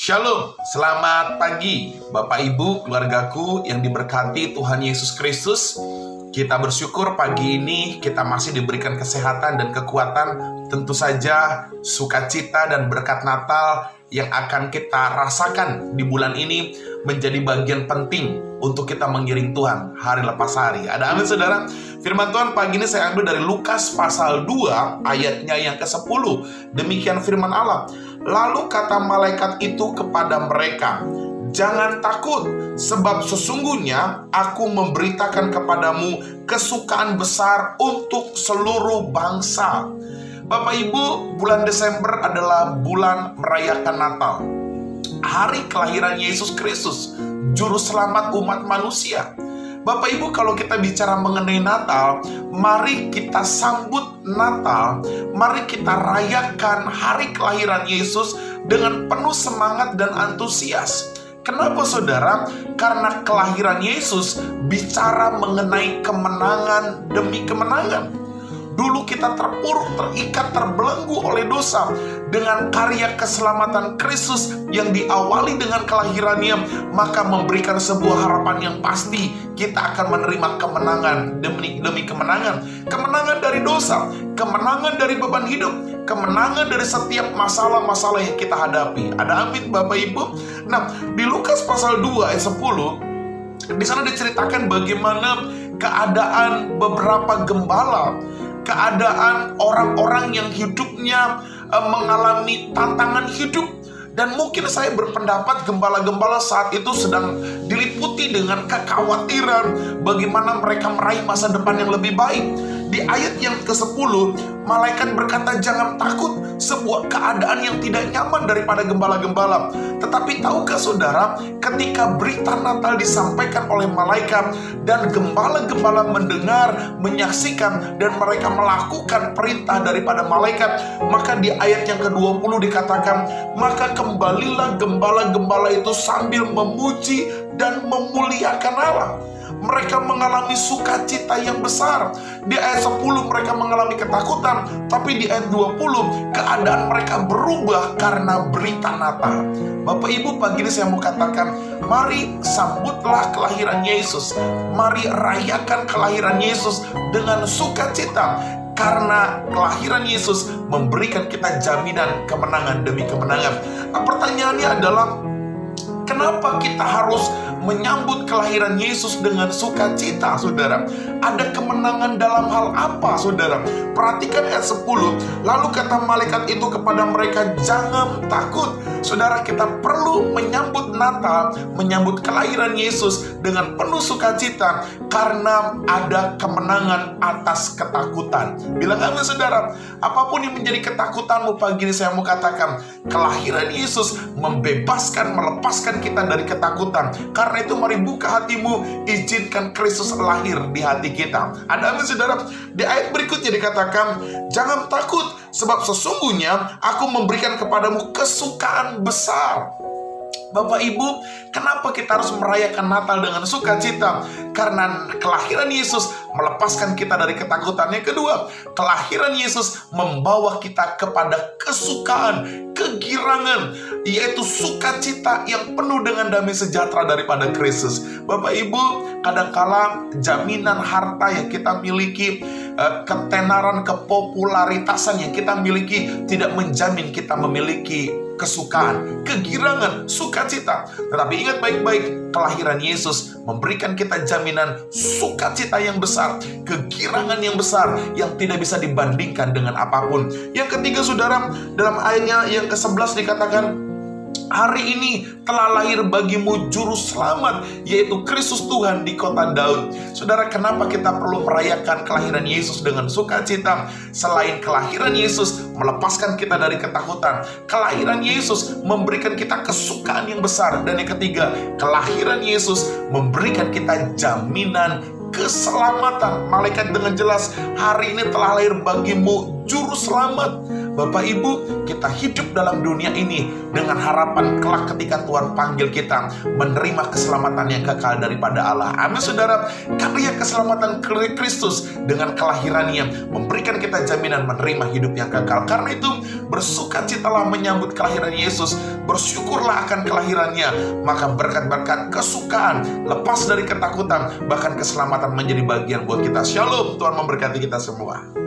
Shalom, selamat pagi Bapak Ibu, keluargaku yang diberkati Tuhan Yesus Kristus. Kita bersyukur pagi ini kita masih diberikan kesehatan dan kekuatan. Tentu saja sukacita dan berkat Natal yang akan kita rasakan di bulan ini menjadi bagian penting untuk kita mengiring Tuhan hari lepas hari. Ada amin saudara? Firman Tuhan pagi ini saya ambil dari Lukas pasal 2 ayatnya yang ke-10. Demikian firman Allah. Lalu kata malaikat itu kepada mereka, "Jangan takut, sebab sesungguhnya aku memberitakan kepadamu kesukaan besar untuk seluruh bangsa." Bapak Ibu, bulan Desember adalah bulan merayakan Natal. Hari kelahiran Yesus Kristus, Juru Selamat umat manusia. Bapak Ibu, kalau kita bicara mengenai Natal, mari kita sambut Natal, mari kita rayakan hari kelahiran Yesus dengan penuh semangat dan antusias. Kenapa saudara? Karena kelahiran Yesus bicara mengenai kemenangan demi kemenangan. Dulu kita terpuruk, terikat, terbelenggu oleh dosa. Dengan karya keselamatan Kristus yang diawali dengan kelahirannya, maka memberikan sebuah harapan yang pasti. Kita akan menerima kemenangan demi kemenangan. Kemenangan dari dosa, kemenangan dari beban hidup, kemenangan dari setiap masalah-masalah yang kita hadapi. Ada amin Bapak Ibu? Nah, di Lukas pasal 2 ayat 10, di sana diceritakan bagaimana keadaan beberapa gembala, keadaan orang-orang yang hidupnya mengalami tantangan hidup. Dan mungkin saya berpendapat gembala-gembala saat itu sedang diliputi dengan kekhawatiran bagaimana mereka meraih masa depan yang lebih baik. Di ayat yang ke-10, malaikat berkata, "Jangan takut," sebuah keadaan yang tidak nyaman daripada gembala-gembala. Tetapi tahukah saudara, ketika berita Natal disampaikan oleh malaikat dan gembala-gembala mendengar, menyaksikan, dan mereka melakukan perintah daripada malaikat, maka di ayat yang ke-20 dikatakan, "Maka kembalilah gembala-gembala itu sambil memuji dan memuliakan Allah." Mereka mengalami sukacita yang besar. Di ayat 10 mereka mengalami ketakutan, tapi di ayat 20 keadaan mereka berubah karena berita Natal. Bapak Ibu, pagi ini saya mau katakan, mari sambutlah kelahiran Yesus. Mari rayakan kelahiran Yesus dengan sukacita. Karena kelahiran Yesus memberikan kita jaminan kemenangan demi kemenangan. Nah, pertanyaannya adalah, kenapa kita harus menyambut kelahiran Yesus dengan sukacita, saudara? Ada kemenangan dalam hal apa, saudara? Perhatikan ayat 10. Lalu kata malaikat itu kepada mereka, "Jangan takut." Saudara, kita perlu menyambut Natal, menyambut kelahiran Yesus dengan penuh sukacita karena ada kemenangan atas ketakutan. Bilang amin, saudara. Apapun yang menjadi ketakutanmu pagi ini, saya mau katakan, kelahiran Yesus membebaskan, melepaskan kita dari ketakutan. Karena itu mari buka hatimu, izinkan Kristus lahir di hati kita. Ada amin saudara? Di ayat berikutnya dikatakan, "Jangan takut, sebab sesungguhnya aku memberikan kepadamu kesukaan besar." Bapak Ibu, kenapa kita harus merayakan Natal dengan sukacita? Karena kelahiran Yesus melepaskan kita dari ketakutan. Yang kedua, kelahiran Yesus membawa kita kepada kesukaan, kegirangan, yaitu sukacita yang penuh dengan damai sejahtera daripada Kristus. Bapak Ibu, kadangkala jaminan harta yang kita miliki, ketenaran, kepopularitasan yang kita miliki tidak menjamin kita memiliki kesukaan, kegirangan, sukacita. Tetapi ingat baik-baik, kelahiran Yesus memberikan kita jaminan sukacita yang besar, kegirangan yang besar yang tidak bisa dibandingkan dengan apapun. Yang ketiga saudara, dalam ayatnya yang ke-11 dikatakan, "Hari ini telah lahir bagimu Juru Selamat, yaitu Kristus Tuhan di kota Daud." Saudara, kenapa kita perlu merayakan kelahiran Yesus dengan sukacita? Selain kelahiran Yesus melepaskan kita dari ketakutan, kelahiran Yesus memberikan kita kesukaan yang besar. Dan yang ketiga, kelahiran Yesus memberikan kita jaminan keselamatan. Malaikat dengan jelas, "Hari ini telah lahir bagimu juru selamat. Bapak Ibu, kita hidup dalam dunia ini dengan harapan kelak ketika Tuhan panggil kita menerima keselamatan yang kekal daripada Allah. Amin saudara. Karya keselamatan Kristus dengan kelahirannya memberikan kita jaminan menerima hidup yang kekal. Karena itu bersukacitalah menyambut kelahiran Yesus, bersyukurlah akan kelahirannya, maka berkat-berkat, kesukaan, lepas dari ketakutan, bahkan keselamatan menjadi bagian buat kita. Shalom, Tuhan memberkati kita semua.